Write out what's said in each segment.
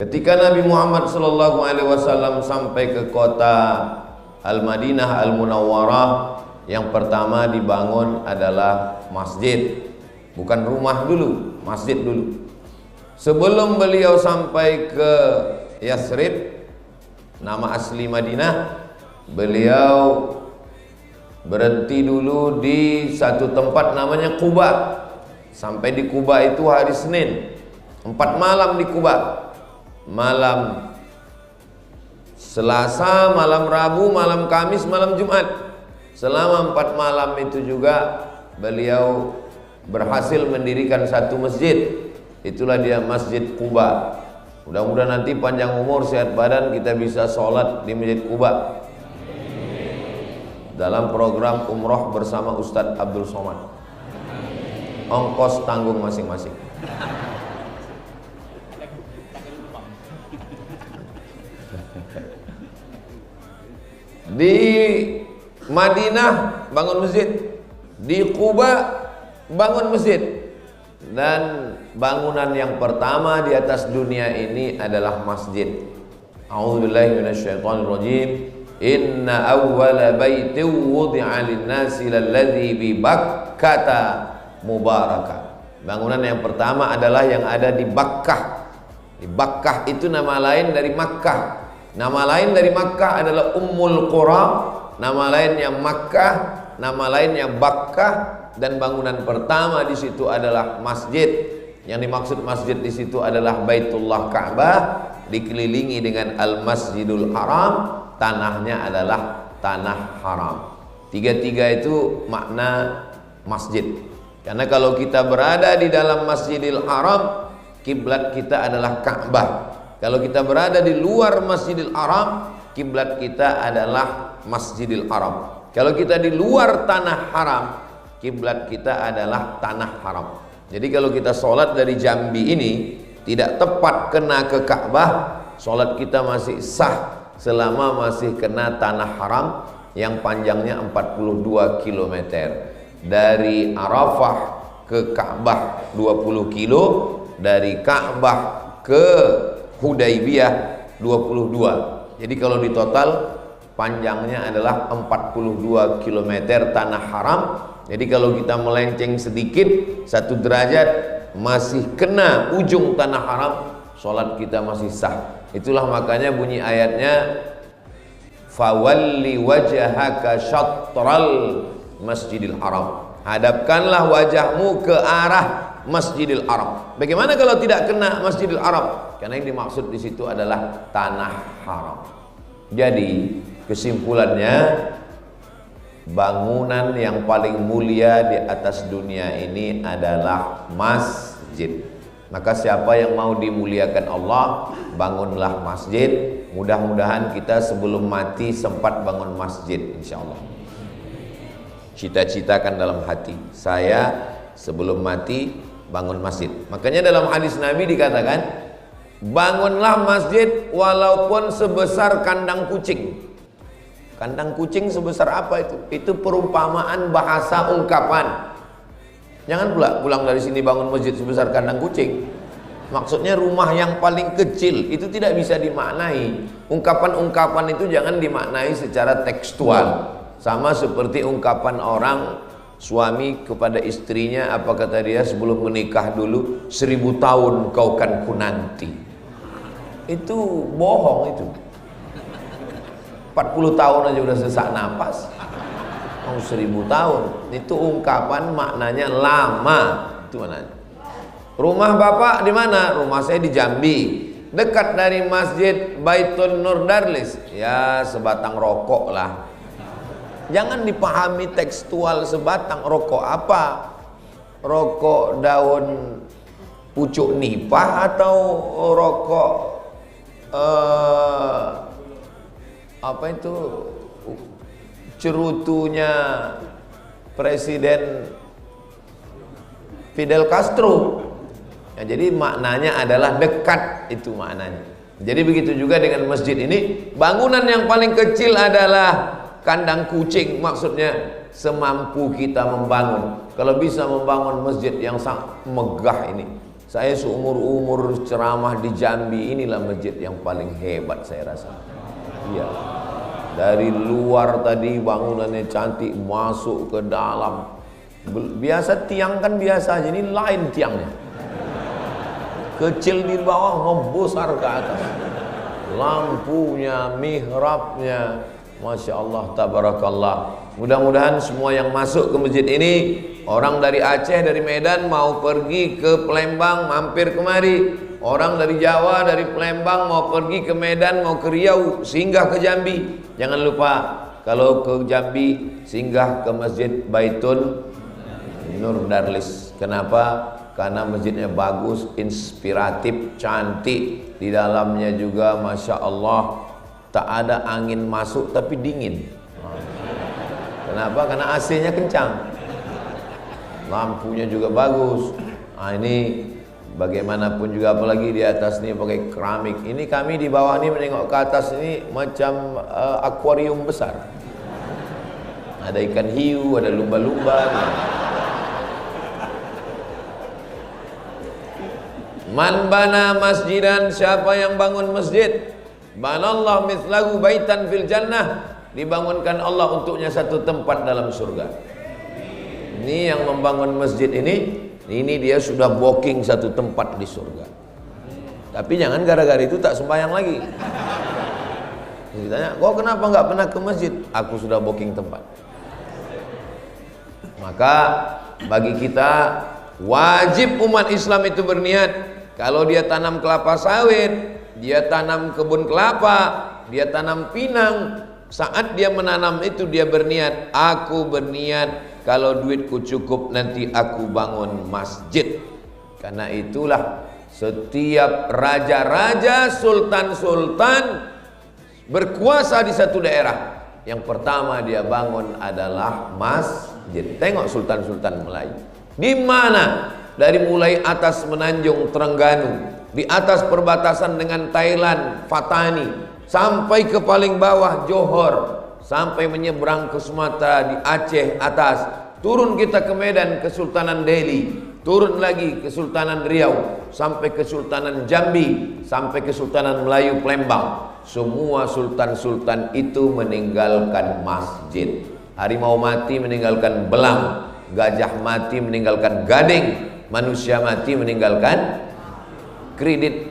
Ketika Nabi Muhammad SAW sampai ke kota Al-Madinah Al-Munawwarah, yang pertama dibangun adalah masjid. Bukan rumah dulu, masjid dulu. Sebelum beliau sampai ke Yathrib, nama asli Madinah, beliau berhenti dulu di satu tempat namanya Quba. Sampai di Quba itu hari Senin, 4 malam di Quba. Malam Selasa, malam Rabu, malam Kamis, malam Jumat. Selama 4 malam itu juga beliau berhasil mendirikan satu masjid. Itulah dia Masjid Quba. Mudah-mudahan nanti panjang umur, sehat badan, kita bisa sholat di Masjid Quba dalam program umroh bersama Ustadz Abdul Somad. Ongkos tanggung masing-masing. Di Madinah bangun masjid, di Quba bangun masjid, dan bangunan yang pertama di atas dunia ini adalah masjid. A'udzubillahi minasyaitonirrajim. Inna awwala baitin wudi'a lin-nasi lalladzi bi Bakkata mubaraka. Bangunan yang pertama adalah yang ada di Bakkah. Di Bakkah itu nama lain dari Makkah. Nama lain dari Makkah adalah Ummul Qura, nama lainnya Makkah, nama lainnya Bakkah, dan bangunan pertama di situ adalah masjid. Yang dimaksud masjid di situ adalah Baitullah Ka'bah, dikelilingi dengan Al-Masjidul Haram, tanahnya adalah tanah haram. Tiga-tiga itu makna masjid. Karena kalau kita berada di dalam Masjidil Haram, kiblat kita adalah Ka'bah. Kalau kita berada di luar Masjidil Haram, kiblat kita adalah Masjidil Haram. Kalau kita di luar tanah haram, kiblat kita adalah tanah haram. Jadi kalau kita sholat dari Jambi ini tidak tepat kena ke Ka'bah, sholat kita masih sah selama masih kena tanah haram yang panjangnya 42 km. Dari Arafah ke Ka'bah 20 kilo, dari Ka'bah ke Hudaybiyah 22. Jadi kalau di total panjangnya adalah 42 km tanah haram. Jadi kalau kita melenceng sedikit 1 derajat masih kena ujung tanah haram, sholat kita masih sah. Itulah makanya bunyi ayatnya, fawalli wajhaka syatral masjidil haram. Hadapkanlah wajahmu ke arah Masjidil Haram. Bagaimana kalau tidak kena Masjidil Haram? Karena yang dimaksud di situ adalah tanah haram. Jadi kesimpulannya, bangunan yang paling mulia di atas dunia ini adalah masjid. Maka siapa yang mau dimuliakan Allah, bangunlah masjid. Mudah-mudahan kita sebelum mati sempat bangun masjid, insya Allah. Cita-citakan dalam hati, saya sebelum mati bangun masjid. Makanya dalam hadis Nabi dikatakan, bangunlah masjid walaupun sebesar kandang kucing. Kandang kucing sebesar apa itu? Itu perumpamaan bahasa ungkapan. Jangan pula pulang dari sini bangun masjid sebesar kandang kucing. Maksudnya rumah yang paling kecil, itu tidak bisa dimaknai. Ungkapan-ungkapan itu jangan dimaknai secara tekstual. Sama seperti ungkapan orang, suami kepada istrinya, apa kata dia sebelum menikah dulu, 1000 tahun kau kan kunanti. Itu bohong itu. 40 tahun aja udah sesak napas, mau 1000 tahun. Itu ungkapan maknanya lama. Itu maknanya. Rumah bapak di mana? Rumah saya di Jambi, dekat dari Masjid Baitun Nur Darlis. Ya sebatang rokok lah. Jangan dipahami tekstual sebatang rokok apa? Rokok daun pucuk nipah atau rokok apa itu cerutunya Presiden Fidel Castro. Ya, jadi maknanya adalah dekat, itu maknanya. Jadi begitu juga dengan masjid ini, bangunan yang paling kecil adalah kandang kucing, maksudnya semampu kita membangun. Kalau bisa membangun masjid yang sangat megah ini, Saya seumur-umur ceramah di Jambi, inilah masjid yang paling hebat saya rasa. Iya. Dari luar tadi bangunannya cantik, masuk ke dalam. Biasa tiang kan biasa aja, ini lain tiangnya. Kecil di bawah, membesar ke atas. Lampunya, mihrabnya, Masya Allah, tabarakallah. Mudah-mudahan semua yang masuk ke masjid ini, orang dari Aceh, dari Medan mau pergi ke Palembang, mampir kemari. Orang dari Jawa, dari Palembang mau pergi ke Medan, mau ke Riau, singgah ke Jambi. Jangan lupa kalau ke Jambi, singgah ke Masjid Baitun Nur Darlis. Kenapa? Karena masjidnya bagus, inspiratif, cantik. Di dalamnya juga Masya Allah, tak ada angin masuk tapi dingin. Kenapa? Karena AC-nya kencang. Lampunya juga bagus. Nah, ini bagaimanapun juga, apalagi di atas ini pakai keramik. Ini kami di bawah ini menengok ke atas ini macam akuarium besar. Ada ikan hiu, ada lumba-lumba. Man bana masjidan, siapa yang bangun masjid, banallah mithlahu baitan fil jannah, dibangunkan Allah untuknya satu tempat dalam surga. Ini yang membangun masjid ini dia sudah booking satu tempat di surga. Tapi jangan gara-gara itu tak sembahyang lagi. Ditanya, kok kenapa nggak pernah ke masjid? Aku sudah booking tempat. Maka bagi kita wajib umat Islam itu berniat. Kalau dia tanam kelapa sawit, dia tanam kebun kelapa, dia tanam pinang, saat dia menanam itu dia berniat, aku berniat kalau duitku cukup nanti aku bangun masjid. Karena itulah setiap raja-raja, sultan-sultan berkuasa di satu daerah, yang pertama dia bangun adalah masjid. Tengok sultan-sultan Melayu di mana? Dari mulai atas menanjung Terengganu, di atas perbatasan dengan Thailand, Fatani, sampai ke paling bawah Johor, sampai menyeberang ke Sumatera di Aceh atas, turun kita ke Medan, Kesultanan Delhi, turun lagi Kesultanan Riau, sampai Kesultanan Jambi, sampai Kesultanan Melayu Palembang. Semua sultan-sultan itu meninggalkan masjid. Harimau mati meninggalkan belang, gajah mati meninggalkan gading, manusia mati meninggalkan kredit.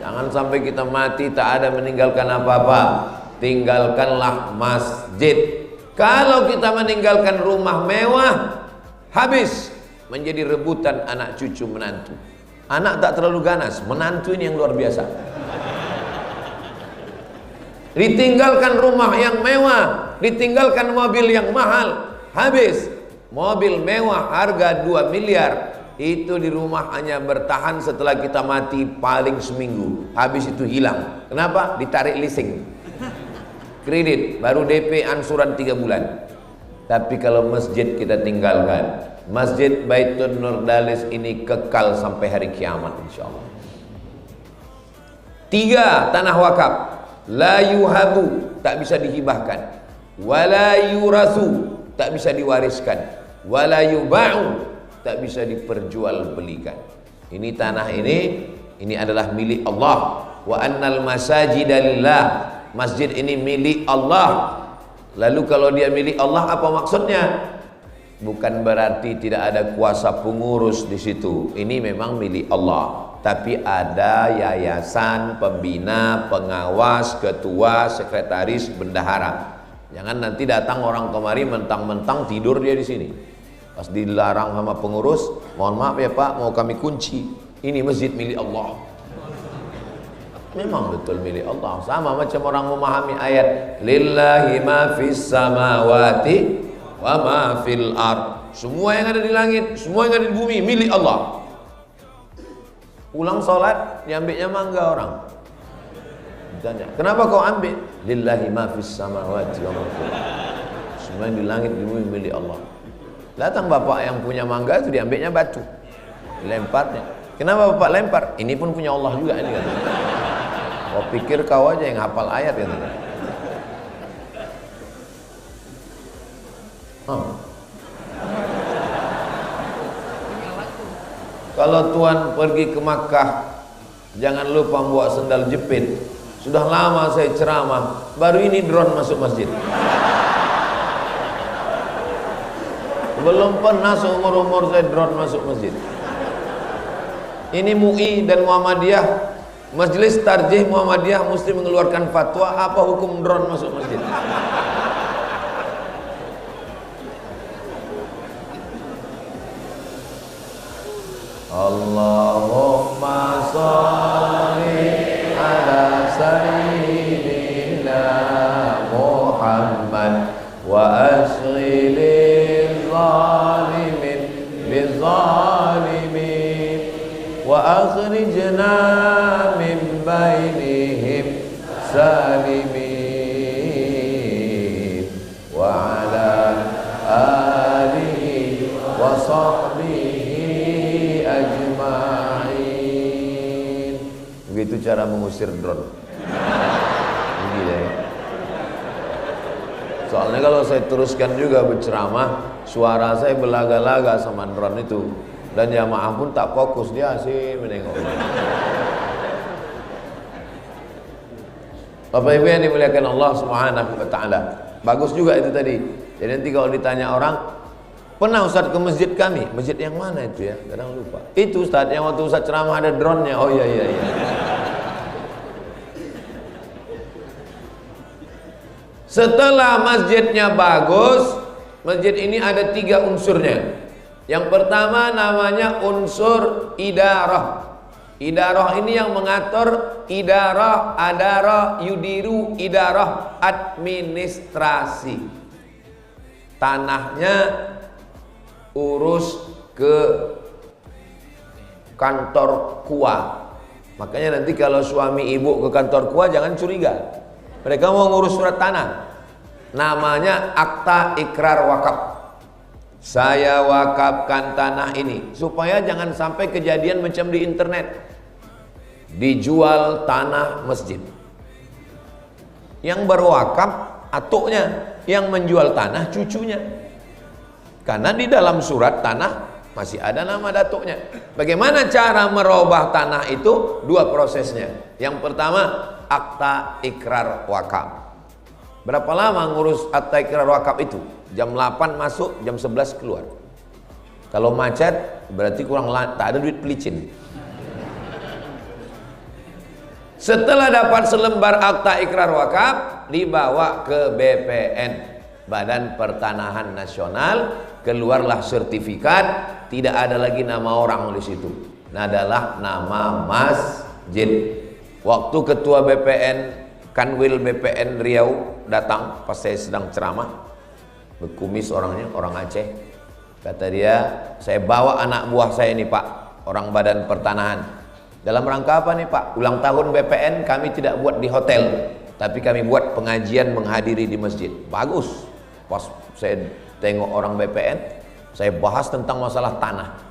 Jangan sampai kita mati tak ada meninggalkan apa-apa. Tinggalkanlah masjid. Kalau kita meninggalkan rumah mewah, habis menjadi rebutan anak cucu menantu. Anak tak terlalu ganas, menantu ini yang luar biasa. Ditinggalkan rumah yang mewah, ditinggalkan mobil yang mahal, habis. Mobil mewah harga 2 miliar itu di rumah hanya bertahan setelah kita mati paling seminggu, habis itu hilang. Kenapa? Ditarik leasing, kredit, baru DP ansuran 3 bulan. Tapi kalau masjid kita tinggalkan, Masjid Baitun Nur Darlis ini kekal sampai hari kiamat insyaallah. 3, tanah wakaf, la yuhabu, tak bisa dihibahkan, wala yurasu, tak bisa diwariskan, wala yuba'u, tak bisa diperjualbelikan. Ini tanah ini adalah milik Allah. Wa annal masajida lillah, masjid ini milik Allah. Lalu kalau dia milik Allah apa maksudnya? Bukan berarti tidak ada kuasa pengurus di situ. Ini memang milik Allah, tapi ada yayasan, pembina, pengawas, ketua, sekretaris, bendahara. Jangan nanti datang orang kemari mentang-mentang tidur dia di sini. Pas dilarang sama pengurus, mohon maaf ya Pak, mau kami kunci. Ini masjid milik Allah. Memang betul milik Allah. Sama macam orang memahami ayat lillahi ma fis samawati wa ma fil ard. Semua yang ada di langit, semua yang ada di bumi milik Allah. Pulang sholat, diambilnya mangga orang. Tanya, kenapa kau ambil? Lillahi ma fis samawati wa ma fil ard. Semua yang di langit di bumi milik Allah. Datang bapak yang punya mangga itu diambilnya batu, dilemparnya. Kenapa bapak lempar? Ini pun punya Allah juga ini kan. Kau pikir kau aja yang hafal ayat gitu. Kalau tuan pergi ke Makkah, jangan lupa bawa sendal jepit. Sudah lama saya ceramah, baru ini drone masuk masjid. Belum pernah seumur-umur saya drone masuk masjid. Ini MUI dan Muhammadiyah, Majelis Tarjih Muhammadiyah mesti mengeluarkan fatwa apa hukum drone masuk masjid. Allahumma sholli ala sayyidina Muhammad wa ashghilil zalimin bizzalimin wa akhrijna min bainihim salimin wa ala alihi wa sahbihi ajma'in. Begitu cara mengusir drone. Gila ya. Soalnya kalau saya teruskan juga berceramah, suara saya belaga-laga sama drone itu, dan jamaah pun tak fokus, dia sih menengok. Bapak Ibu yang dimuliakan Allah Subhanahu wa taala. Bagus juga itu tadi. Jadi nanti kalau ditanya orang, pernah Ustaz ke masjid kami? Masjid yang mana itu ya? Kadang lupa. Itu Ustaz yang waktu Ustaz ceramah ada drone-nya. Oh iya. Setelah masjidnya bagus, masjid ini ada 3 unsurnya. Yang pertama namanya unsur idarah. Idarah ini yang mengatur idarah, adarah, yudiru, idarah, administrasi. Tanahnya urus ke kantor KUA. Makanya nanti kalau suami ibu ke kantor KUA jangan curiga. Mereka mau ngurus surat tanah. Namanya akta ikrar wakaf. Saya wakafkan tanah ini, supaya jangan sampai kejadian macam di internet, dijual tanah masjid. Yang berwakaf atuknya, yang menjual tanah cucunya. Karena di dalam surat tanah masih ada nama datuknya. Bagaimana cara merubah tanah itu? 2 prosesnya. Yang pertama, akta ikrar wakaf. Berapa lama ngurus akta ikrar wakaf itu? Jam 8 masuk, jam 11 keluar. Kalau macet berarti kurang, tak ada duit pelicin. Setelah dapat selembar akta ikrar wakaf, dibawa ke BPN, Badan Pertanahan Nasional, keluarlah sertifikat, tidak ada lagi nama orang di situ. Adalah nama masjid. Waktu ketua BPN Kanwil BPN Riau datang pas saya sedang ceramah, berkumis orangnya, orang Aceh. Kata dia, saya bawa anak buah saya ini Pak, orang Badan Pertanahan. Dalam rangka apa nih Pak? Ulang tahun BPN kami tidak buat di hotel, tapi kami buat pengajian menghadiri di masjid. Bagus. Pas saya tengok orang BPN, saya bahas tentang masalah tanah.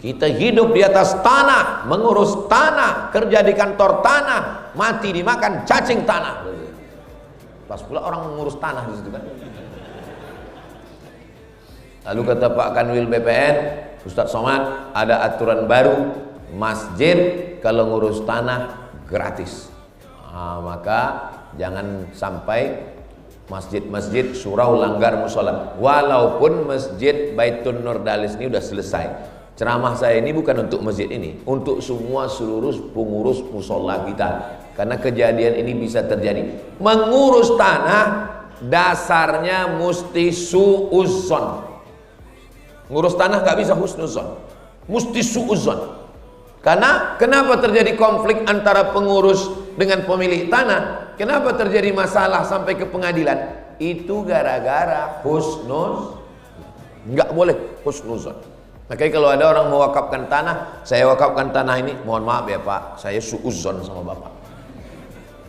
Kita hidup di atas tanah, mengurus tanah, kerja di kantor tanah, mati dimakan cacing tanah. Pas pula orang mengurus tanah di situ kan. Lalu kata Pak Kanwil BPN, Ustadz Somad, ada aturan baru, masjid kalau ngurus tanah gratis. Maka jangan sampai masjid-masjid surau langgar musola. Walaupun masjid Baitun Nurdalis ini udah selesai. Ceramah saya ini bukan untuk masjid ini, untuk semua seluruh pengurus musola kita. Karena kejadian ini bisa terjadi. Mengurus tanah dasarnya mesti su'uzzon. Ngurus tanah gak bisa husnuzon, mesti su'uzzon. Karena kenapa terjadi konflik antara pengurus dengan pemilik tanah? Kenapa terjadi masalah sampai ke pengadilan? Itu gara-gara husnuz. Nggak boleh husnuzon. Makanya kalau ada orang mewakafkan tanah, saya wakafkan tanah ini, mohon maaf ya Pak, saya su'uzzon sama Bapak.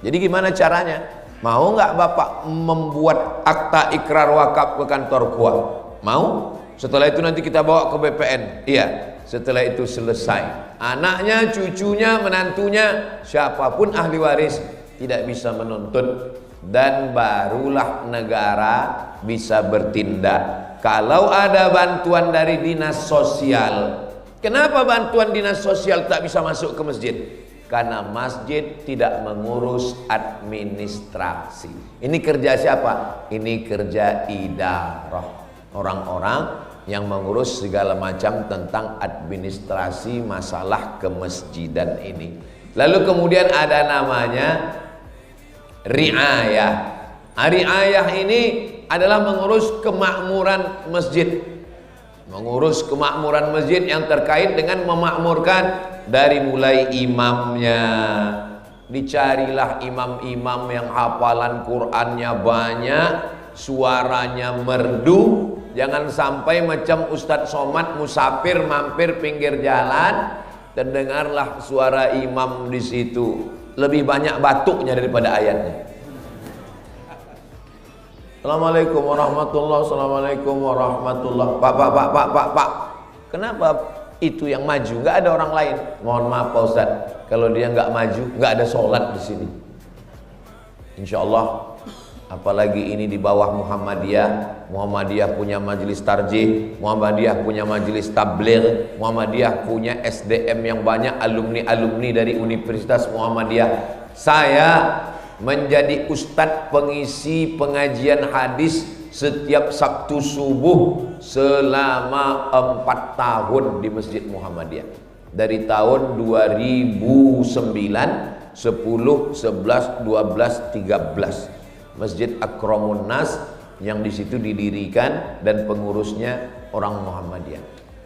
Jadi gimana caranya? Mau nggak Bapak membuat akta ikrar wakaf ke kantor KUA? Mau? Setelah itu nanti kita bawa ke BPN. Iya. Setelah itu selesai, anaknya, cucunya, menantunya, siapapun ahli waris tidak bisa menuntut, dan barulah negara bisa bertindak. Kalau ada bantuan dari dinas sosial, Kenapa bantuan dinas sosial tak bisa masuk ke masjid? Karena masjid tidak mengurus administrasi. Ini kerja siapa? Ini kerja idarah, orang-orang yang mengurus segala macam tentang administrasi masalah kemasjidan ini. Lalu kemudian ada namanya riayah. Riayah ini adalah mengurus kemakmuran masjid, mengurus kemakmuran masjid yang terkait dengan memakmurkan dari mulai imamnya. Dicarilah imam-imam yang hafalan Qur'annya banyak, suaranya merdu. Jangan sampai macam Ustadz Somad musafir mampir pinggir jalan dan dengarlah suara imam di situ, lebih banyak batuknya daripada ayatnya. Assalamualaikum warahmatullahi wabarakatuh. Assalamualaikum warahmatullahi wabarakatuh. Pak. Kenapa itu yang maju? Nggak ada orang lain. Mohon maaf Pak Ustaz, kalau dia nggak maju, nggak ada sholat di sini. Insya Allah, apalagi ini di bawah Muhammadiyah. Muhammadiyah punya majelis tarjih, Muhammadiyah punya majelis tabligh, Muhammadiyah punya SDM yang banyak, alumni-alumni dari Universitas Muhammadiyah. Saya menjadi ustadz pengisi pengajian hadis setiap Sabtu subuh selama 4 tahun di Masjid Muhammadiyah. Dari tahun 2009, 10, 11, 12, 13. Masjid Akramun Nas yang di situ didirikan dan pengurusnya orang Muhammadiyah.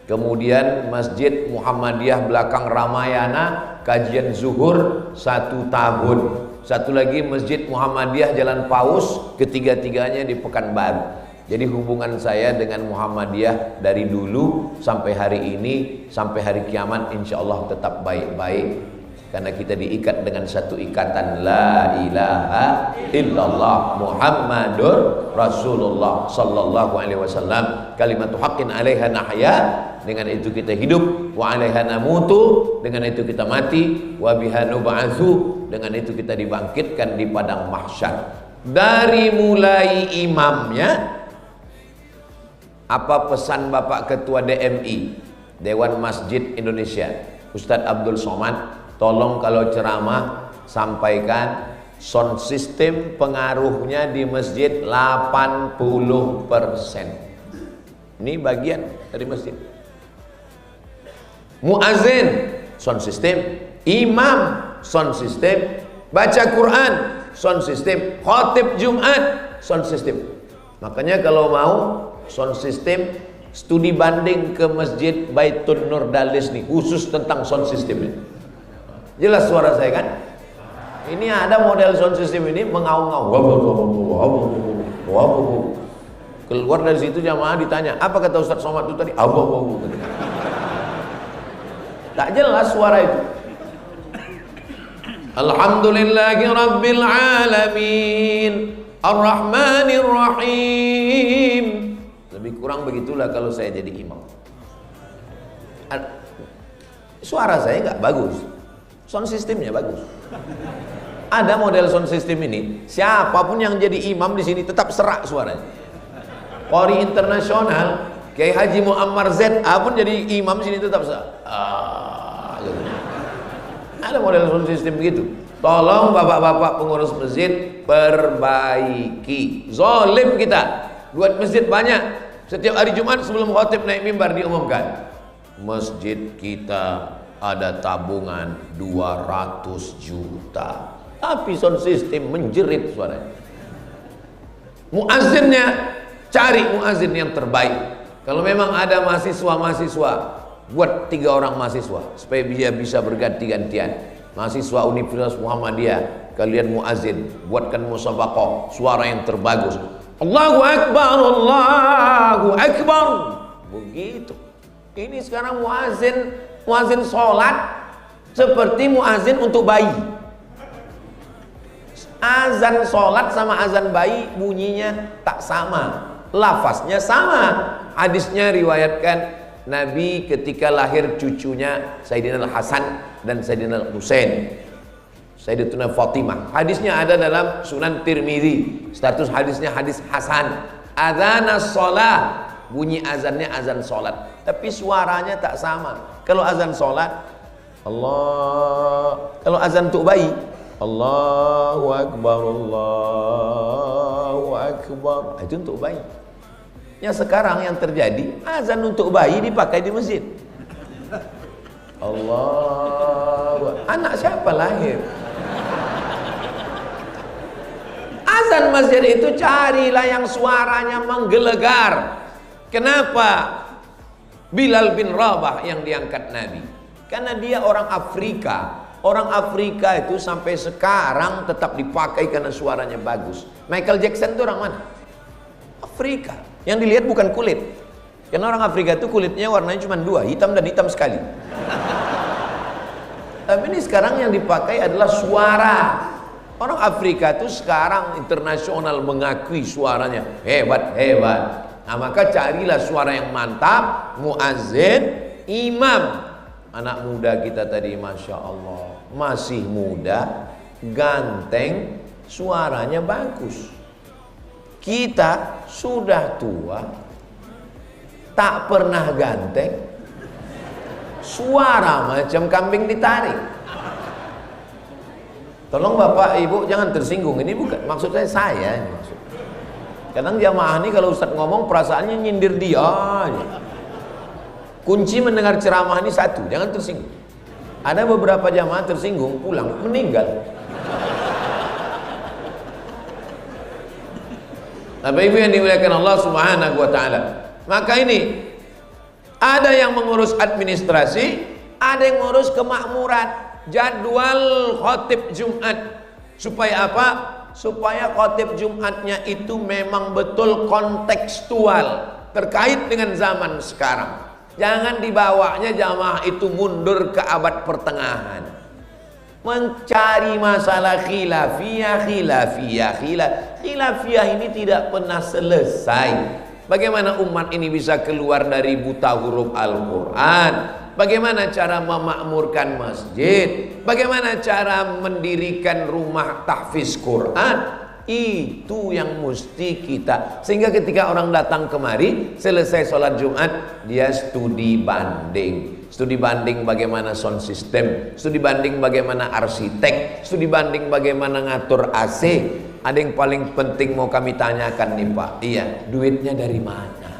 Kemudian Masjid Muhammadiyah belakang Ramayana kajian zuhur 1 tahun. Satu lagi Masjid Muhammadiyah Jalan Paus, ketiga-tiganya di Pekanbaru. Jadi hubungan saya dengan Muhammadiyah dari dulu sampai hari ini, sampai hari kiamat insya Allah tetap baik-baik. Karena kita diikat dengan satu ikatan la ilaha illallah Muhammadur Rasulullah sallallahu alaihi wasallam. Kalimatu haqqin 'alaiha nahya, dengan itu kita hidup, wa 'alaiha namutu, dengan itu kita mati, wa biha nub'atsu, dengan itu kita dibangkitkan di padang mahsyar. Dari mulai imamnya, apa pesan Bapak Ketua DMI, Dewan Masjid Indonesia, Ustadz Abdul Somad? Tolong kalau ceramah sampaikan sound system pengaruhnya di masjid 80%. Ini bagian dari masjid. Muazin sound system, imam sound system, baca Quran sound system, khatib Jumat sound system. Makanya kalau mau sound system, studi banding ke Masjid Baitun Nur Dalis nih, khusus tentang sound system ini. Jelas suara saya kan? Ini ada model sound system ini mengaung-ngaung. Keluar dari situ jamaah ditanya, apa kata Ustadz Somad itu tadi? Tak jelas suara itu. Alhamdulillahi Rabbil Alamin Ar-Rahmanir Rahim. Lebih kurang begitulah kalau saya jadi imam. Suara saya nggak bagus, sound systemnya bagus. Ada model sound system ini, siapapun yang jadi imam di sini tetap serak suaranya. Qori internasional Kiai Haji Muammar ZA pun jadi imam sini tetap serak. Gitu. Ada model sound system begitu. Tolong bapak-bapak pengurus masjid perbaiki. Zolim kita buat masjid banyak. Setiap hari Jumat sebelum khatib naik mimbar diumumkan, masjid kita ada tabungan 200 juta. Tapi sound system menjerit suaranya. Muazzinnya, cari muazzin yang terbaik. Kalau memang ada mahasiswa-mahasiswa, buat 3 orang mahasiswa supaya dia bisa berganti-gantian. Mahasiswa Universitas Muhammadiyah, kalian muazzin, buatkan musabaqah suara yang terbagus. Allahu Akbar, Allahu Akbar. Begitu. Ini sekarang muazzin sholat seperti muazzin untuk bayi. Azan sholat sama azan bayi bunyinya tak sama, lafaznya sama. Hadisnya riwayatkan Nabi ketika lahir cucunya Sayyidina Al-Hasan dan Sayyidina Al-Husain, Sayyidatuna Fatimah. Hadisnya ada dalam Sunan Tirmidzi. Status hadisnya hadis hasan. Adzana shalah bunyi azannya azan sholat, tapi suaranya tak sama. Kalau azan sholat Allah, kalau azan untuk bayi Allahu Akbar, Allahu Akbar, itu untuk bayi. Yang sekarang yang terjadi, azan untuk bayi dipakai di masjid. Allah, anak siapa lahir? Azan masjid itu carilah yang suaranya menggelegar. Kenapa Bilal bin Rabah yang diangkat Nabi? Karena dia orang Afrika. Orang Afrika itu sampai sekarang tetap dipakai karena suaranya bagus. Michael Jackson itu orang mana? Afrika. Yang dilihat bukan kulit. Karena orang Afrika itu kulitnya warnanya cuma dua, hitam dan hitam sekali. Tapi ini sekarang yang dipakai adalah suara. Orang Afrika itu sekarang internasional mengakui suaranya hebat-hebat. Nah, maka carilah suara yang mantap, muazzin, imam. Anak muda kita tadi, Masya Allah, masih muda, ganteng, suaranya bagus. Kita sudah tua, tak pernah ganteng, suara macam kambing ditarik. Tolong Bapak Ibu jangan tersinggung, ini bukan maksud saya ini maksud. Kadang jamaah ini kalau Ustadz ngomong perasaannya nyindir dia aja. Kunci mendengar ceramah ini satu, jangan tersinggung. Ada beberapa jamaah tersinggung, pulang, meninggal. Bapak Ibu yang dimuliakan Allah Subhanahu wa taala. Maka ini ada yang mengurus administrasi, ada yang mengurus kemakmuran, jadwal khotib Jumat. Supaya apa? Supaya khotib Jumatnya itu memang betul kontekstual terkait dengan zaman sekarang. Jangan dibawanya jamaah itu mundur ke abad pertengahan, mencari masalah khilafiyah ini tidak pernah selesai. Bagaimana umat ini bisa keluar dari buta huruf Al-Quran? Bagaimana cara memakmurkan masjid? Bagaimana cara mendirikan rumah tahfiz Quran? Itu yang mesti kita. Sehingga ketika orang datang kemari, selesai sholat Jumat, dia studi banding. Studi banding bagaimana sound system, studi banding bagaimana arsitek, studi banding bagaimana ngatur AC. Ada yang paling penting mau kami tanyakan nih Pak, iya, duitnya dari mana?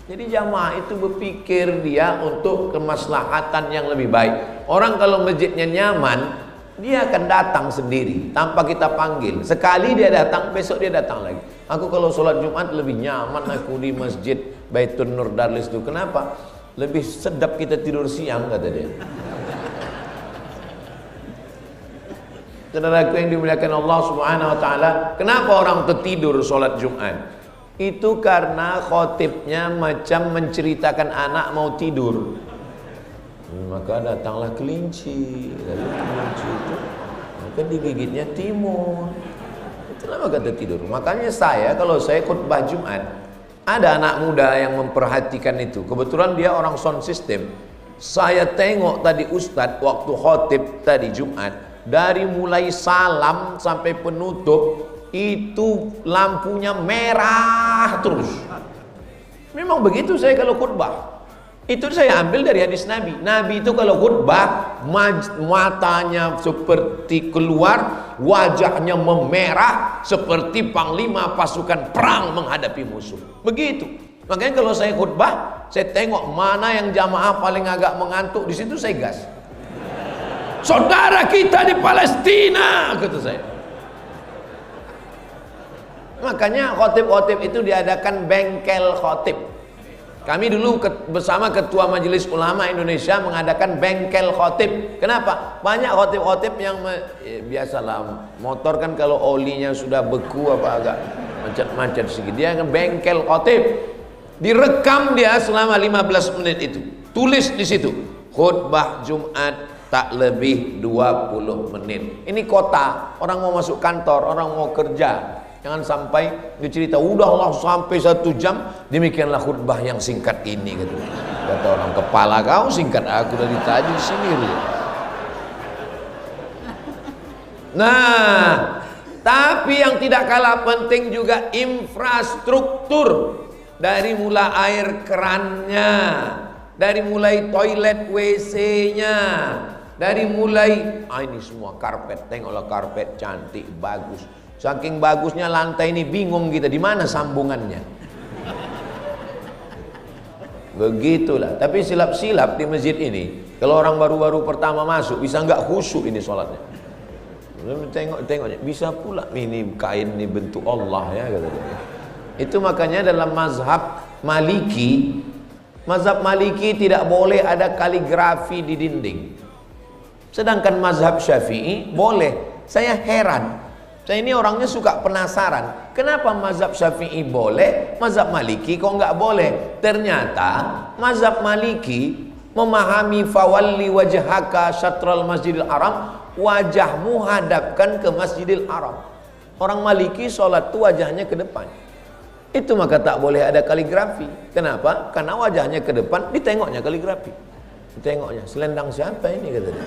Jadi jamaah itu berpikir dia untuk kemaslahatan yang lebih baik. Orang kalau masjidnya nyaman, dia akan datang sendiri tanpa kita panggil. Sekali dia datang, besok dia datang lagi. Aku kalau sholat Jumat lebih nyaman aku di masjid Baitun Nur Darlis itu. Kenapa? Lebih sedap kita tidur siang, kata dia. Saudaraku yang dimuliakan Allah Subhanahu wa taala, kenapa orang tertidur sholat Jumat? Itu karena khotibnya macam menceritakan anak mau tidur. Maka datanglah kelinci, lalu kelinci itu maka digigitnya timun. Itulah maka tertidur. Makanya saya kalau saya khutbah Jumat, ada anak muda yang memperhatikan itu. Kebetulan dia orang sound system. Saya tengok tadi Ustadz waktu khotib tadi Jumat, dari mulai salam sampai penutup itu lampunya merah terus. Memang begitu saya kalau khutbah. Itu saya ambil dari hadis Nabi. Nabi itu kalau khutbah matanya seperti keluar, wajahnya memerah seperti panglima pasukan perang menghadapi musuh. Begitu. Makanya kalau saya khutbah, saya tengok mana yang jamaah paling agak mengantuk, di situ saya gas. Saudara kita di Palestina, kata saya. Makanya khotib-khotib itu diadakan bengkel khotib. Kami dulu bersama Ketua Majelis Ulama Indonesia mengadakan bengkel khotib. Kenapa? Banyak khotib-khotib yang biasalah motor kan kalau olinya sudah beku apa agak macet-macet sedikit. Dia bengkel khotib. Direkam dia selama 15 menit itu. Tulis di situ. Khutbah Jumat tak lebih 20 menit. Ini kota, orang mau masuk kantor, orang mau kerja. Jangan sampai dia cerita, udahlah sampai 1 jam, demikianlah khutbah yang singkat ini gitu. Kata orang, kepala kau singkat, aku dari tadi sini. Nah, tapi yang tidak kalah penting juga infrastruktur. dari mulai air kerannya, dari mulai toilet WC-nya, dari mulai ini semua karpet. Tengoklah karpet cantik, bagus. Saking bagusnya lantai ini bingung kita di mana sambungannya. Begitulah. Tapi silap-silap di masjid ini, kalau orang baru-baru pertama masuk bisa nggak khusyuk ini sholatnya. Tengok-tengoknya bisa pula ini kain ini bentuk Allah ya kata dia. Itu makanya dalam mazhab Maliki tidak boleh ada kaligrafi di dinding. Sedangkan mazhab Syafi'i boleh. Saya heran. Saya ini orangnya suka penasaran. Kenapa mazhab Syafi'i boleh, mazhab Maliki kok nggak boleh? Ternyata mazhab Maliki memahami fawalli wajhaka syatral masjidil haram, wajahmu hadapkan ke Masjidil Haram. Orang Maliki sholat tuh wajahnya ke depan. Itu maka tak boleh ada kaligrafi. Kenapa? Karena wajahnya ke depan, ditengoknya kaligrafi. Ditengoknya, selendang siapa ini katanya.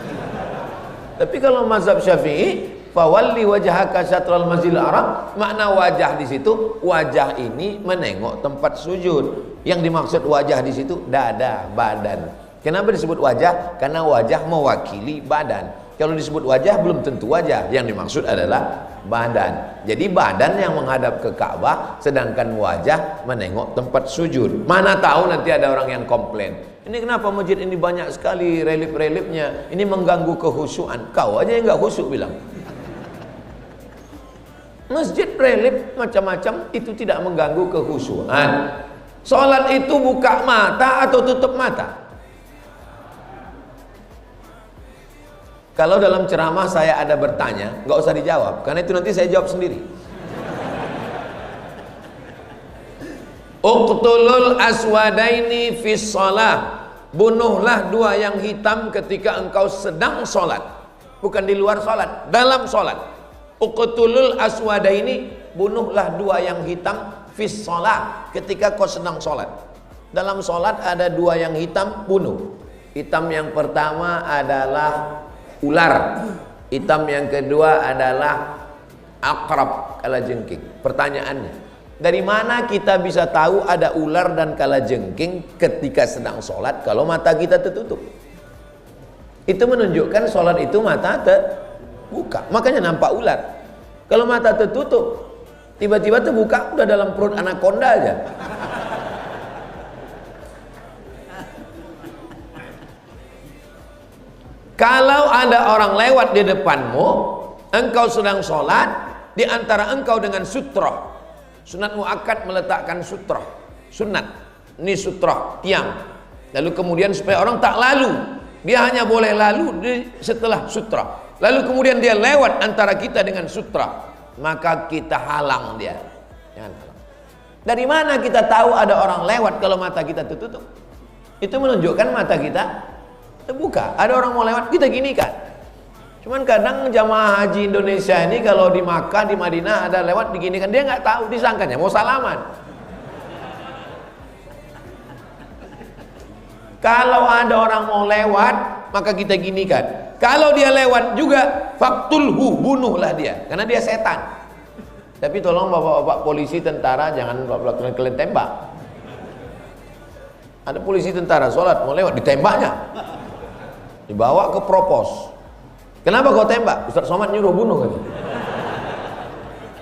Tapi kalau mazhab Syafi'i, fawalli wajhaka syatral masjidil haram, makna wajah di situ, wajah ini menengok tempat sujud. Yang dimaksud wajah di situ dada, badan. Kenapa disebut wajah? Karena wajah mewakili badan. Kalau disebut wajah belum tentu wajah, yang dimaksud adalah badan. Jadi badan yang menghadap ke Ka'bah, sedangkan wajah menengok tempat sujud. Mana tahu nanti ada orang yang komplain, ini kenapa masjid ini banyak sekali relief-reliefnya, ini mengganggu kehusyuan. Kau aja yang nggak khusyuk bilang. Masjid relief macam-macam itu tidak mengganggu kehusyuan. Sholat itu buka mata atau tutup mata? Kalau dalam ceramah saya ada bertanya, nggak usah dijawab, karena itu nanti saya jawab sendiri. Uqtulul aswadaini fis shalah, bunuhlah dua yang hitam ketika engkau sedang sholat, bukan di luar sholat, dalam sholat. Uqtulul aswadaini, bunuhlah dua yang hitam fis shalah, ketika kau sedang sholat. Dalam sholat ada dua yang hitam, bunuh. Hitam yang pertama adalah ular, hitam yang kedua adalah akrab, kalajengking. Pertanyaannya, dari mana kita bisa tahu ada ular dan kalajengking ketika sedang sholat kalau mata kita tertutup? Itu menunjukkan sholat itu mata terbuka, makanya nampak ular. Kalau mata tertutup, tiba-tiba terbuka, udah dalam perut anaconda aja. Kalau ada orang lewat di depanmu, engkau sedang sholat, di antara engkau dengan sutroh. Sunat muakkad meletakkan sutroh. Sunat, ini sutroh, tiang. Lalu kemudian supaya orang tak lalu, dia hanya boleh lalu setelah sutroh. Lalu kemudian dia lewat antara kita dengan sutroh, maka kita halang dia. Jangan halang. Dari mana kita tahu ada orang lewat kalau mata kita tertutup? Itu menunjukkan mata kita terbuka. Ada orang mau lewat, kita gini kan. Cuman kadang jamaah haji Indonesia ini kalau di Makkah, di Madinah ada lewat diginikan, dia nggak tahu, disangkanya mau salaman. Kalau ada orang mau lewat, maka kita ginikan. Kalau dia lewat juga, faktulhu, bunuhlah dia, karena dia setan. Tapi tolong bapak-bapak polisi, tentara, jangan bapak-bapak kalian tembak. Ada polisi tentara sholat mau lewat, ditembaknya, dibawa ke propos. Kenapa kau tembak? Ustaz Somad nyuruh bunuh kan?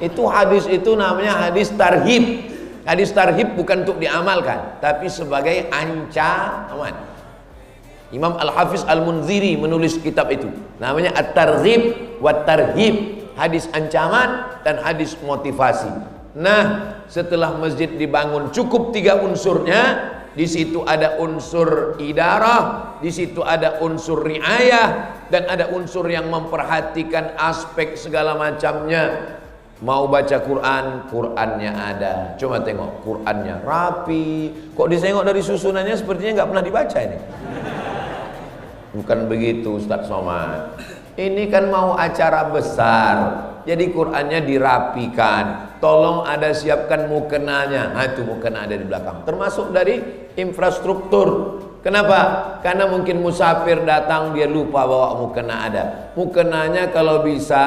Itu hadis itu namanya hadis tarhib. Hadis tarhib bukan untuk diamalkan, tapi sebagai ancaman. Imam Al-Hafiz Al-Munziri menulis kitab itu, namanya At-Targhib wa Tarhib, hadis ancaman dan hadis motivasi. Nah, setelah masjid dibangun cukup 3 unsurnya. Di situ ada unsur idarah, di situ ada unsur riayah, dan ada unsur yang memperhatikan aspek segala macamnya. Mau baca Quran, Qurannya ada. Coba tengok, Qurannya rapi. Kok disengok dari susunannya sepertinya nggak pernah dibaca ini. Bukan begitu Ustaz Somad. Ini kan mau acara besar, jadi Qurannya dirapikan. Tolong ada siapkan mukenanya. Nah itu mukena ada di belakang. Termasuk dari infrastruktur. Kenapa? Karena mungkin musafir datang dia lupa bawa mukena ada. Mukenanya kalau bisa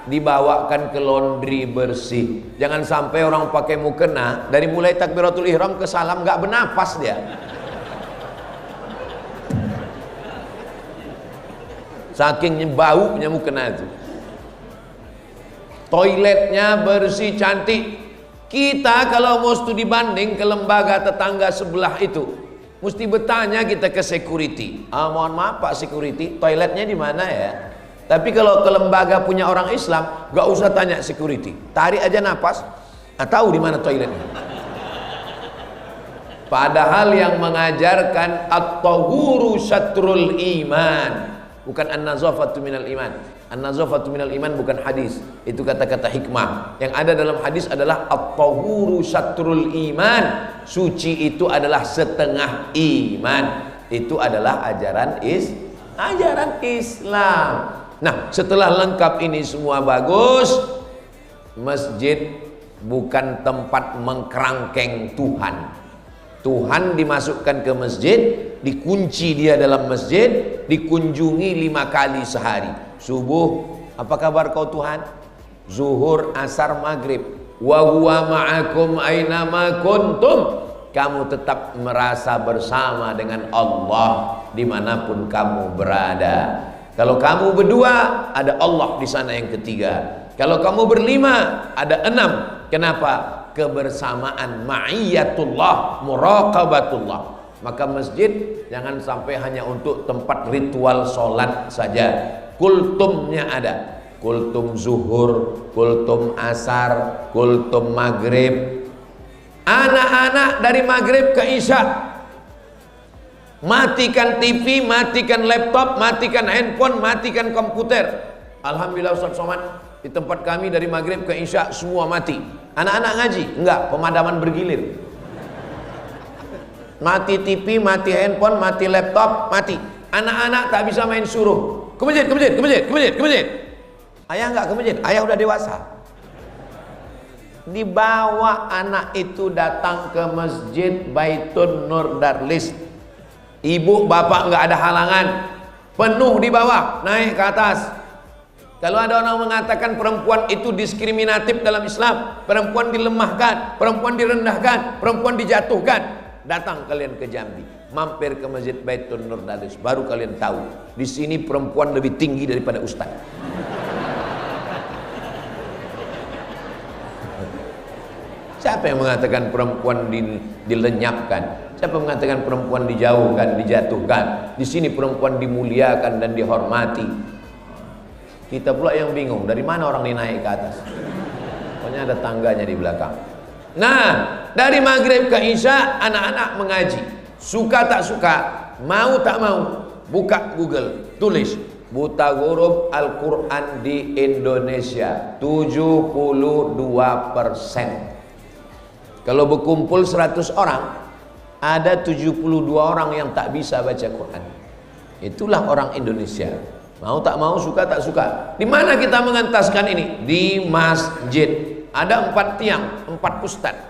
dibawakan ke laundry bersih. Jangan sampai orang pakai mukena dari mulai takbiratul ihram ke salam nggak bernapas dia. Saking baunya mukena itu. Toiletnya bersih cantik. Kita kalau mau studi banding ke lembaga tetangga sebelah itu, mesti bertanya kita ke security. Mohon maaf Pak security, toiletnya di mana ya? Tapi kalau ke lembaga punya orang Islam, gak usah tanya security. Tarik aja napas, tahu di mana toiletnya. Padahal yang mengajarkan at-tahuru syatrul iman, bukan an-nazafatu minal iman. An-nazafatu minal iman bukan hadis, itu kata-kata hikmah. Yang ada dalam hadis adalah at-tahuru syatrul iman. Suci itu adalah setengah iman. Itu adalah ajaran Islam. Nah, setelah lengkap ini semua bagus, masjid bukan tempat mengkerangkeng Tuhan. Tuhan dimasukkan ke masjid, dikunci dia dalam masjid, dikunjungi 5 kali sehari. Subuh, apa kabar kau Tuhan? Zuhur, asar, maghrib. Wa huwa ma'akum ainama kuntum. Kamu tetap merasa bersama dengan Allah dimanapun kamu berada. Kalau kamu berdua, ada Allah di sana yang ketiga. Kalau kamu berlima, ada 6. Kenapa? Kebersamaan, ma'iyatullah, muraqabatullah. Maka masjid jangan sampai hanya untuk tempat ritual sholat saja. Kultumnya ada, kultum zuhur, kultum asar, kultum maghrib. Anak-anak dari maghrib ke isya, matikan TV, matikan laptop, matikan handphone, matikan komputer. Alhamdulillah Ustaz Somad, di tempat kami dari maghrib ke isya semua mati. Anak-anak ngaji? Enggak, pemadaman bergilir. Mati TV, mati handphone, mati laptop, mati. Anak-anak tak bisa main suruh. Ke masjid, ke masjid, ke masjid, ke masjid, ke masjid. Ayah enggak ke masjid, ayah udah dewasa. Dibawa anak itu datang ke masjid Baitun Nur Darlis. Ibu bapak enggak ada halangan. Penuh di bawah, naik ke atas. Kalau ada orang mengatakan perempuan itu diskriminatif dalam Islam, perempuan dilemahkan, perempuan direndahkan, perempuan dijatuhkan, datang kalian ke Jambi, mampir ke Masjid Baitun Nur Darlis, baru kalian tahu di sini perempuan lebih tinggi daripada ustaz. Siapa yang mengatakan perempuan dilenyapkan? Siapa yang mengatakan perempuan dijauhkan, dijatuhkan? Di sini perempuan dimuliakan dan dihormati. Kita pula yang bingung, dari mana orang ini naik ke atas? Pokoknya ada tangganya di belakang. Nah, dari maghrib ke isya anak-anak mengaji. Suka tak suka, mau tak mau, buka Google, tulis buta huruf Al-Quran di Indonesia 72%. Kalau berkumpul 100 orang, ada 72 orang yang tak bisa baca Quran. Itulah orang Indonesia. Mau tak mau, suka tak suka. Di mana kita mengentaskan ini? Di masjid. Ada 4 tiang, 4 ustadz.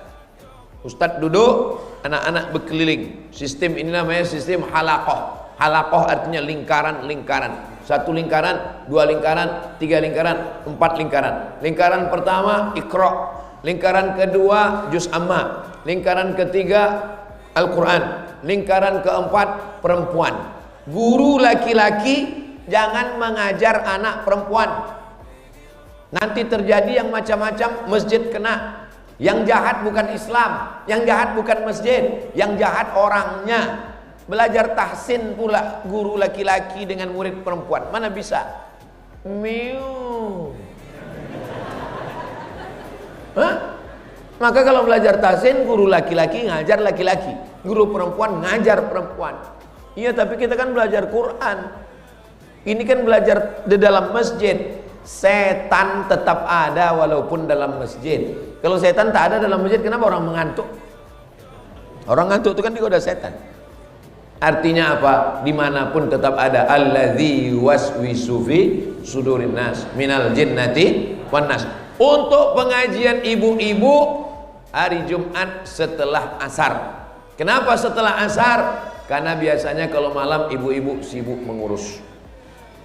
Ustadz duduk, anak-anak berkeliling. Sistem ini namanya sistem halaqah. Halaqah artinya lingkaran-lingkaran. 1 lingkaran, 2 lingkaran, 3 lingkaran, 4 lingkaran. Lingkaran pertama Iqra. Lingkaran kedua juz amma. Lingkaran ketiga Al-Quran. Lingkaran keempat perempuan. Guru laki-laki jangan mengajar anak perempuan. Nanti terjadi yang macam-macam, masjid kena. Yang jahat bukan Islam, yang jahat bukan masjid, yang jahat orangnya. Belajar tahsin pula guru laki-laki dengan murid perempuan. Mana bisa? Hah? Maka kalau belajar tahsin, guru laki-laki ngajar laki-laki, guru perempuan ngajar perempuan. Iya, tapi kita kan belajar Quran. Ini kan belajar di dalam masjid. Setan tetap ada walaupun dalam masjid. Kalau setan tak ada dalam masjid, kenapa orang mengantuk? Orang ngantuk itu kan digoda setan. Artinya apa? Dimanapun tetap ada alladzi waswisu fi sudurin nas minal jinnati wan nas. Untuk pengajian ibu-ibu hari Jumat setelah asar. Kenapa setelah asar? Karena biasanya kalau malam ibu-ibu sibuk mengurus.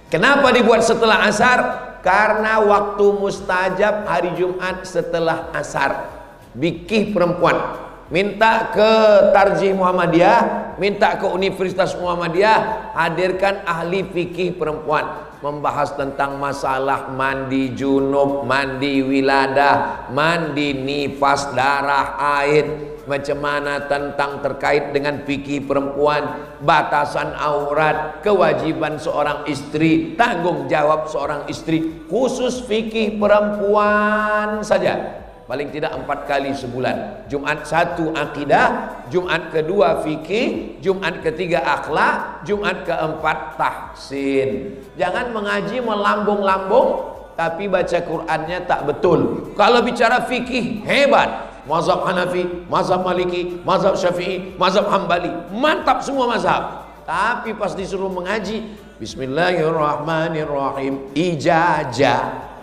Kenapa dibuat setelah asar? Karena waktu mustajab hari Jumat setelah asar. Fikih perempuan, minta ke Tarjih Muhammadiyah, minta ke Universitas Muhammadiyah, hadirkan ahli fikih perempuan, membahas tentang masalah mandi junub, mandi wiladah, mandi nifas, darah, haid, macam mana tentang terkait dengan fikih perempuan, batasan aurat, kewajiban seorang istri, tanggung jawab seorang istri, khusus fikih perempuan saja. Paling tidak 4 kali sebulan. Jumat 1 akidah, Jumat kedua fikih, Jumat ketiga akhlak, Jumat keempat tahsin. Jangan mengaji melambung-lambung tapi baca Qur'annya tak betul. Kalau bicara fikih hebat, mazhab Hanafi, mazhab Maliki, mazhab Syafi'i, mazhab Hambali, mantap semua mazhab. Tapi pas disuruh mengaji, Bismillahirrahmanirrahim, ijazah.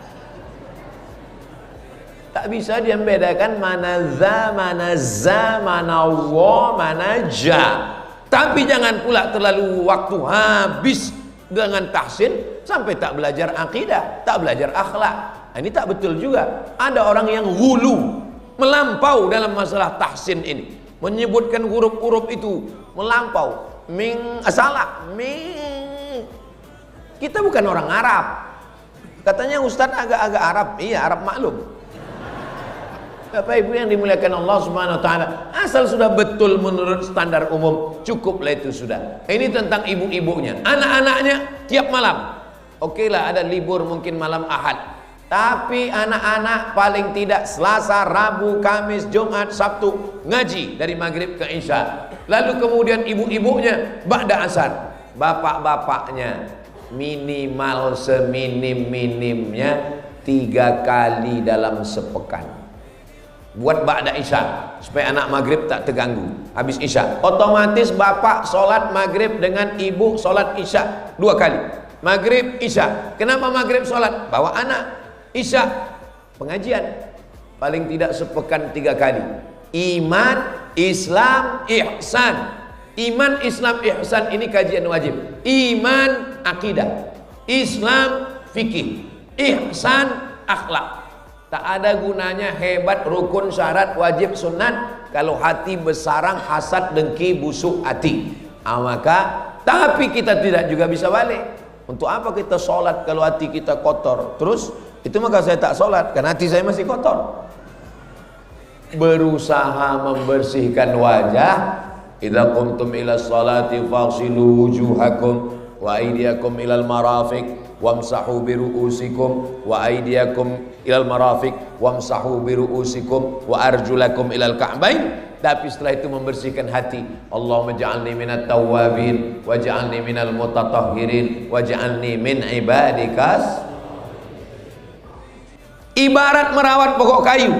Tak bisa dia membedakan mana za, mana Allah, mana ja. Tapi jangan pula terlalu waktu habis dengan tahsin sampai tak belajar akidah, tak belajar akhlak. Nah, ini tak betul juga. Ada orang yang hulu, melampau dalam masalah tahsin ini, menyebutkan huruf-huruf itu melampau. Salah. Kita bukan orang Arab. Katanya Ustadz agak-agak Arab. Iya, Arab maklum. Bapak Ibu yang dimuliakan Allah Subhanahu wa taala, asal sudah betul menurut standar umum, cukuplah itu sudah. Ini tentang ibu-ibunya, anak-anaknya tiap malam. Oke lah, ada libur mungkin malam Ahad. Tapi anak-anak paling tidak Selasa, Rabu, Kamis, Jumat, Sabtu ngaji dari maghrib ke Isya. Lalu kemudian ibu-ibunya ba'da asar. Bapak-bapaknya minimal seminim-minimnya 3 kali dalam sepekan. Buat ba'da isya supaya anak maghrib tak terganggu. Habis isya otomatis bapak sholat maghrib dengan ibu sholat isya 2 kali. Maghrib isya. Kenapa maghrib sholat? Bawa anak. Isya pengajian. Paling tidak sepekan 3 kali. Iman, Islam, ihsan. Iman, Islam, ihsan ini kajian wajib. Iman, akidah. Islam, fikih. Ihsan, akhlak. Tak ada gunanya hebat, rukun, syarat, wajib, sunat kalau hati bersarang, hasad, dengki, busuk hati. Tapi kita tidak juga bisa balik. Untuk apa kita sholat kalau hati kita kotor? Terus itu maka saya tak sholat karena hati saya masih kotor. Berusaha membersihkan wajah. Idza qumtum ila sholati faghsilu wujuhakum wa aydiyakum ilal marafiq wamsahu biru'usikum wa aydiyakum ilal marafiq wamsahu biru'usikum wa arjulakum ilal ka'bain. Tapi setelah itu membersihkan hati. Allahumma ja'alni minat tawwabin waj'alni minal mutatahhirin waj'alni min ibadikas. Ibarat merawat pokok kayu,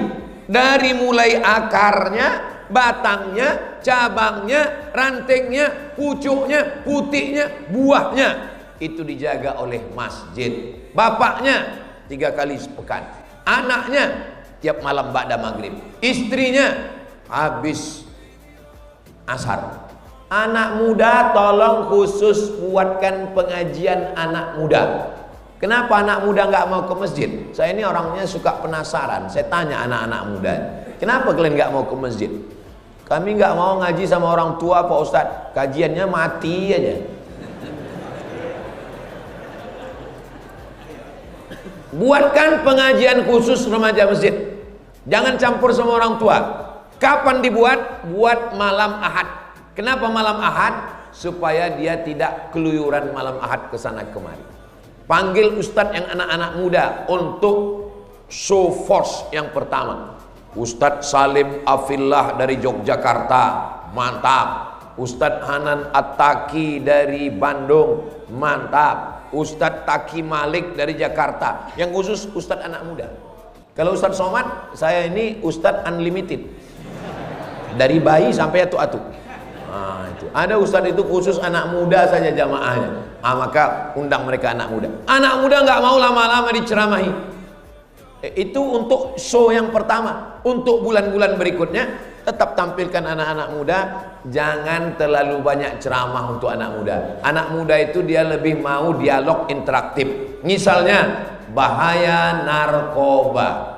dari mulai akarnya, batangnya, cabangnya, rantingnya, pucuknya, putiknya, buahnya itu dijaga oleh masjid. Bapaknya 3 kali sepekan, anaknya tiap malam ba'da maghrib, istrinya habis asar. Anak muda tolong khusus buatkan pengajian anak muda. Kenapa anak muda nggak mau ke masjid? Saya ini orangnya suka penasaran. Saya tanya anak-anak muda, kenapa kalian nggak mau ke masjid? Kami nggak mau ngaji sama orang tua Pak Ustadz, kajiannya mati aja. Buatkan pengajian khusus remaja masjid. Jangan campur sama orang tua. Kapan dibuat? Buat malam Ahad. Kenapa malam Ahad? Supaya dia tidak keluyuran malam Ahad ke sana kemari. Panggil ustadz yang anak-anak muda untuk show force yang pertama. Ustadz Salim Afillah dari Yogyakarta, mantap. Ustadz Hanan At-Taki dari Bandung, mantap. Ustadz Taki Malik dari Jakarta. Yang khusus ustadz anak muda. Kalau Ustadz Somad, saya ini ustadz unlimited. Dari bayi sampai atu-atu. Nah, itu. Ada ustadz itu khusus anak muda saja jamaahnya. Maka undang mereka anak muda. Anak muda nggak mau lama-lama diceramahi. Itu untuk show yang pertama. Untuk bulan-bulan berikutnya Tetap tampilkan anak-anak muda, jangan terlalu banyak ceramah untuk anak muda. Anak muda itu dia lebih mau dialog interaktif. Misalnya, bahaya narkoba.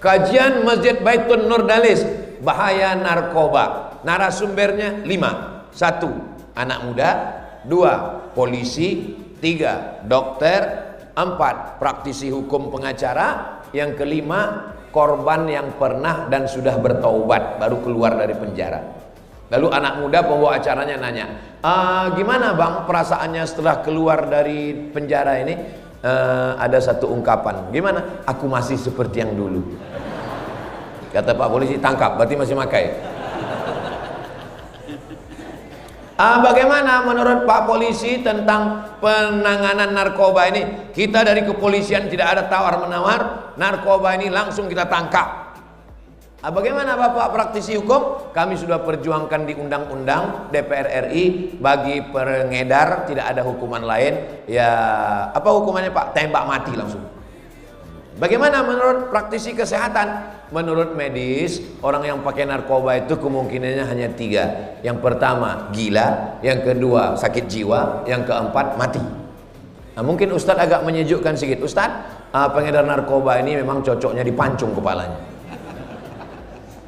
Kajian Masjid Baitun Nurdalis, bahaya narkoba. Narasumbernya 5. 1. Anak muda. 2. Polisi. 3. Dokter. 4. Praktisi hukum pengacara. Yang kelima, korban yang pernah dan sudah bertaubat baru keluar dari penjara. Lalu anak muda pembawa acaranya nanya, gimana bang perasaannya setelah keluar dari penjara ini? Ada satu ungkapan, gimana? Aku masih seperti yang dulu. Kata Pak Polisi, tangkap, berarti masih makai. Bagaimana menurut Pak Polisi tentang penanganan narkoba ini? Kita dari kepolisian tidak ada tawar-menawar, narkoba ini langsung kita tangkap. Bagaimana Bapak praktisi hukum? Kami sudah perjuangkan di undang-undang DPR RI, bagi pengedar tidak ada hukuman lain. Ya, apa hukumannya Pak? Tembak mati langsung. Bagaimana menurut praktisi kesehatan? Menurut medis, orang yang pakai narkoba itu kemungkinannya hanya 3. Yang pertama, gila. Yang kedua, sakit jiwa. Yang keempat, mati. Mungkin Ustadz agak menyejukkan sedikit. Ustadz, pengedar narkoba ini memang cocoknya dipancung kepalanya.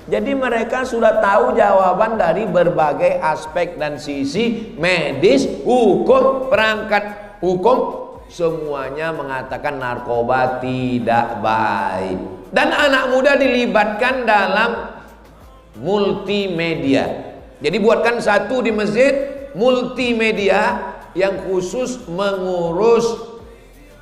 Jadi mereka sudah tahu jawaban dari berbagai aspek dan sisi medis, hukum, perangkat hukum. Semuanya mengatakan narkoba tidak baik. Dan anak muda dilibatkan dalam multimedia. Jadi buatkan satu di masjid multimedia yang khusus mengurus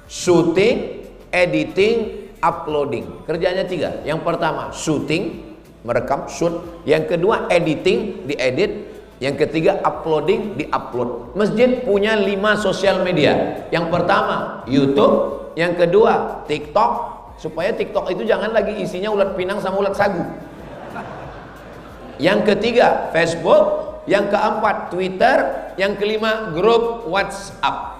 syuting, editing, uploading. Kerjanya 3. Yang pertama syuting, merekam, shoot. Yang kedua editing, diedit. Yang ketiga uploading, diupload. Masjid punya 5 sosial media. Yang pertama YouTube, yang kedua TikTok. Supaya TikTok itu jangan lagi isinya ulat pinang sama ulat sagu. Yang ketiga Facebook, yang keempat Twitter, yang kelima grup WhatsApp.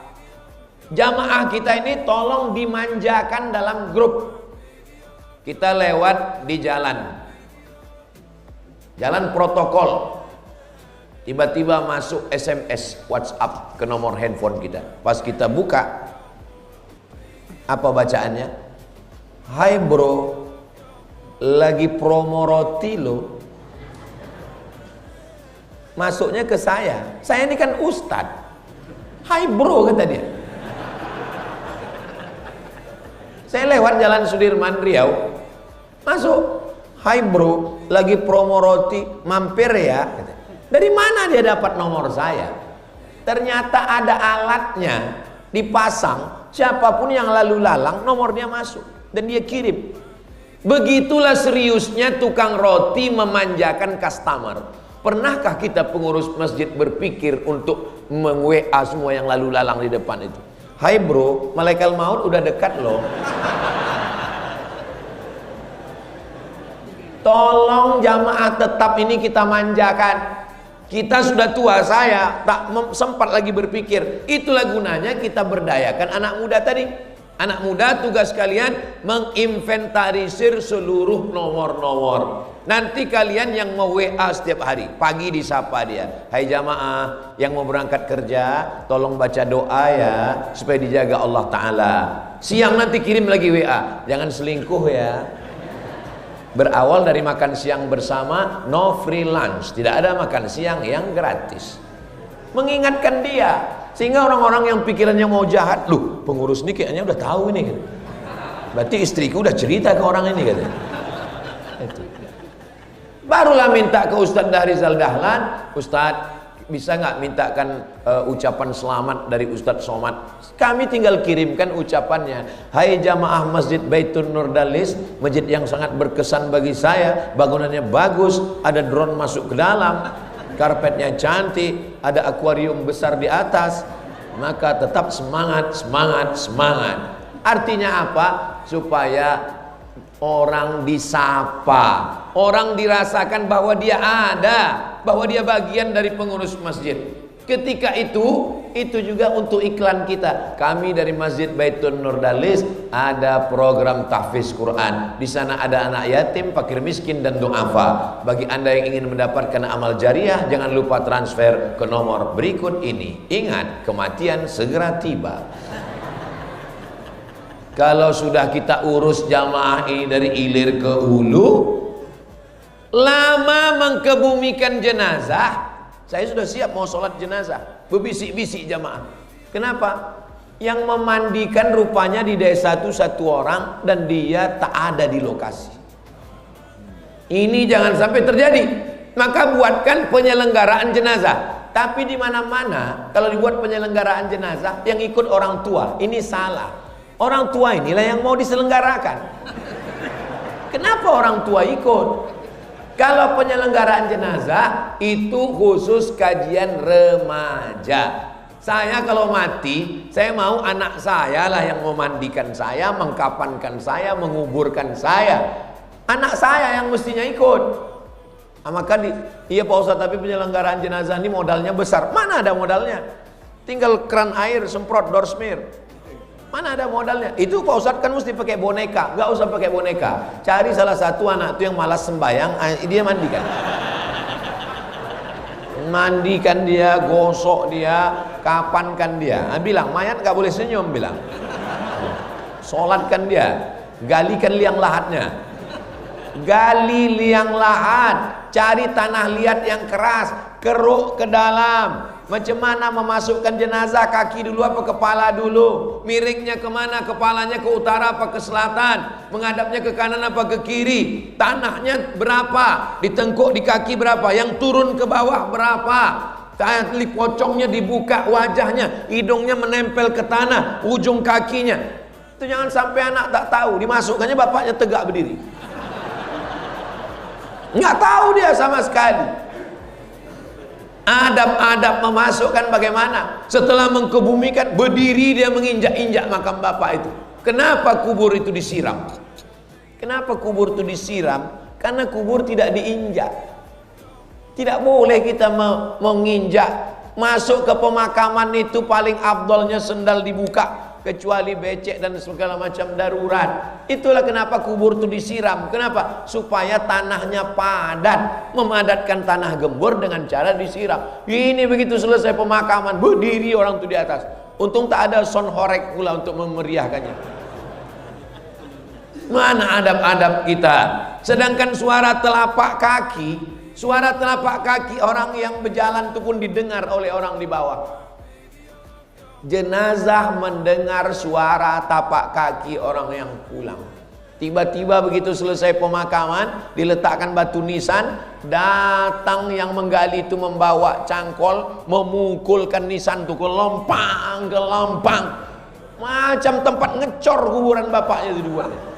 Jamaah kita ini tolong dimanjakan dalam grup. Kita lewat di jalan protokol, tiba-tiba masuk SMS WhatsApp ke nomor handphone kita. Pas kita buka, apa bacaannya? Hai bro, lagi promo roti lo. Masuknya ke saya ini kan ustadz. Hai bro, kata dia. Saya lewat jalan Sudirman Riau, masuk. Hai bro, lagi promo roti, mampir ya. Dari mana dia dapat nomor saya? Ternyata ada alatnya dipasang, siapapun yang lalu lalang nomornya masuk dan dia kirim. Begitulah seriusnya tukang roti memanjakan customer. Pernahkah kita pengurus masjid berpikir untuk meng-WA semua yang lalu lalang di depan itu? Hai bro, malaikat maut udah dekat loh. Tolong jamaah tetap ini kita manjakan. Kita sudah tua, saya tak sempat lagi berpikir. Itulah gunanya kita berdayakan anak muda tadi. Anak muda tugas kalian menginventarisir seluruh nomor-nomor. Nanti kalian yang mau WA setiap hari, pagi disapa dia. Hai jamaah yang mau berangkat kerja, tolong baca doa ya supaya dijaga Allah Ta'ala. Siang nanti kirim lagi WA, jangan selingkuh ya. Berawal dari makan siang bersama, no free lunch, tidak ada makan siang yang gratis. Mengingatkan dia, sehingga orang-orang yang pikirannya mau jahat, loh pengurus ini kayaknya udah tahu ini, berarti istriku udah cerita ke orang ini, katanya. Itu. Barulah minta ke Ustadz Rizal Dahlan, Ustadz bisa nggak mintakan ucapan selamat dari Ustadz Somad? Kami tinggal kirimkan ucapannya. Hai jamaah Masjid Baitun Nurdalis, masjid yang sangat berkesan bagi saya. Bangunannya bagus, ada drone masuk ke dalam, karpetnya cantik, ada akuarium besar di atas. Maka tetap semangat, semangat, semangat. Artinya apa? Supaya orang disapa, orang dirasakan bahwa dia ada, bahwa dia bagian dari pengurus masjid. Ketika itu itu juga untuk iklan kita. Kami dari Masjid Baitul Nurdalis ada program tahfiz Quran. Di sana ada anak yatim, fakir miskin dan du'afa. Bagi Anda yang ingin mendapatkan amal jariah, jangan lupa transfer ke nomor berikut ini. Ingat, kematian segera tiba. Kalau sudah kita urus jamaah ini dari hilir ke hulu, lama mengkebumikan jenazah. Saya sudah siap mau sholat jenazah, berbisik-bisik jamaah. Kenapa? Yang memandikan rupanya di desa itu satu orang dan dia tak ada di lokasi. Ini jangan sampai terjadi. Maka buatkan penyelenggaraan jenazah. Tapi di mana-mana kalau dibuat penyelenggaraan jenazah yang ikut orang tua, ini salah. Orang tua inilah yang mau diselenggarakan. Kenapa orang tua ikut? Kalau penyelenggaraan jenazah itu khusus kajian remaja. Saya kalau mati, saya mau anak saya lah yang memandikan saya, mengkafankan saya, menguburkan saya. Anak saya yang mestinya ikut. Maka iya Pak Ustadz, tapi penyelenggaraan jenazah ini modalnya besar. Mana ada modalnya? Tinggal keran air, semprot, door smear. Mana ada modalnya? Itu Pak Ustadz kan mesti pakai boneka. Gak usah pakai boneka. Cari salah satu anak itu yang malas sembayang, dia mandikan. Mandikan dia, gosok dia, kapankan dia. Bilang, mayat gak boleh senyum, bilang. Sholatkan dia, galikan liang lahatnya. Gali liang lahat, cari tanah liat yang keras, keruk ke dalam. Macam mana memasukkan jenazah, kaki dulu apa kepala dulu? Miringnya kemana? Kepalanya ke utara apa ke selatan? Menghadapnya ke kanan apa ke kiri? Tanahnya berapa? Ditengkuk di kaki berapa? Yang turun ke bawah berapa? Tali pocongnya dibuka wajahnya, hidungnya menempel ke tanah, ujung kakinya. Itu jangan sampai anak tak tahu. Dimasukkannya bapaknya tegak berdiri. Nggak tahu dia sama sekali. Adab-adab memasukkan bagaimana? Setelah mengkebumikan, berdiri dia menginjak-injak makam bapak itu. Kenapa kubur itu disiram? Kenapa kubur itu disiram? Karena kubur tidak diinjak. Tidak boleh kita menginjak. Masuk ke pemakaman itu paling afdolnya sendal dibuka. Kecuali becek dan segala macam darurat. Itulah kenapa kubur itu disiram. Kenapa? Supaya tanahnya padat. Memadatkan tanah gembur dengan cara disiram. Ini begitu selesai pemakaman, berdiri orang itu di atas. Untung tak ada sound horek pula untuk memeriahkannya. Mana adab-adab kita? Sedangkan suara telapak kaki orang yang berjalan itu pun didengar oleh orang di bawah. Jenazah mendengar suara tapak kaki orang yang pulang. Tiba-tiba begitu selesai pemakaman, diletakkan batu nisan, datang yang menggali itu membawa cangkol, memukulkan nisan itu ke lompang. Macam tempat ngecor kuburan bapaknya itu dibuatnya.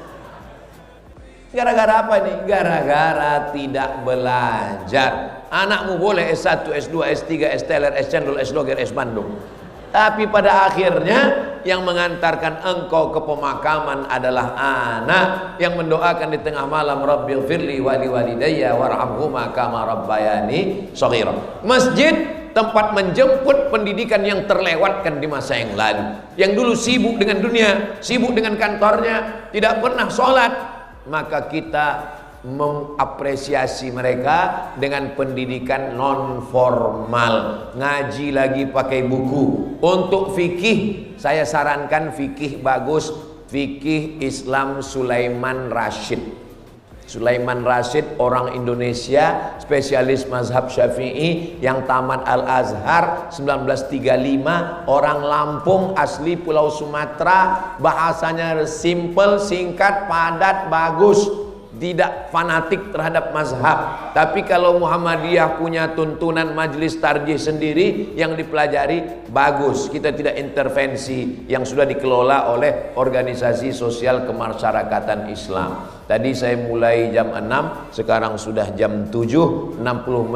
Gara-gara apa ini? Gara-gara tidak belajar. Anakmu boleh S1, S2, S3, S teler, S cendol, S doger, S bandung. Tapi pada akhirnya yang mengantarkan engkau ke pemakaman adalah anak yang mendoakan di tengah malam, Rabbighfirli wa liwalidayya warhamhuma kama rabbayani shaghira. Masjid tempat menjemput pendidikan yang terlewatkan di masa yang lalu. Yang dulu sibuk dengan dunia, sibuk dengan kantornya, tidak pernah sholat. Maka kita mengapresiasi mereka dengan pendidikan non formal, ngaji lagi pakai buku. Untuk fikih saya sarankan fikih bagus, fikih Islam Sulaiman Rashid. Sulaiman Rashid orang Indonesia, spesialis mazhab Syafi'i yang tamat Al-Azhar 1935, orang Lampung asli Pulau Sumatera, bahasanya simple, singkat, padat, bagus. Tidak fanatik terhadap mazhab. Tapi kalau Muhammadiyah punya tuntunan majlis tarjih sendiri yang dipelajari, bagus. Kita tidak intervensi yang sudah dikelola oleh organisasi sosial kemasyarakatan Islam. Tadi saya mulai jam 6, sekarang sudah jam 7, 60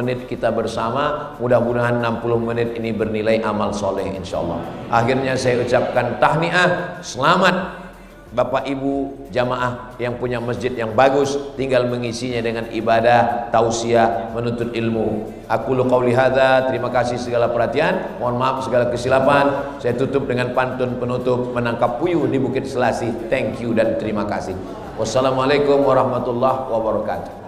menit kita bersama. Mudah-mudahan 60 menit ini bernilai amal soleh insyaallah. Akhirnya saya ucapkan tahniah, selamat Bapak Ibu jamaah yang punya masjid yang bagus, tinggal mengisinya dengan ibadah, tausiah, menuntut ilmu. Aku qauli hadza, terima kasih segala perhatian, mohon maaf segala kesilapan. Saya tutup dengan pantun penutup, menangkap puyuh di Bukit Selasih. Thank you dan terima kasih. Wassalamualaikum warahmatullahi wabarakatuh.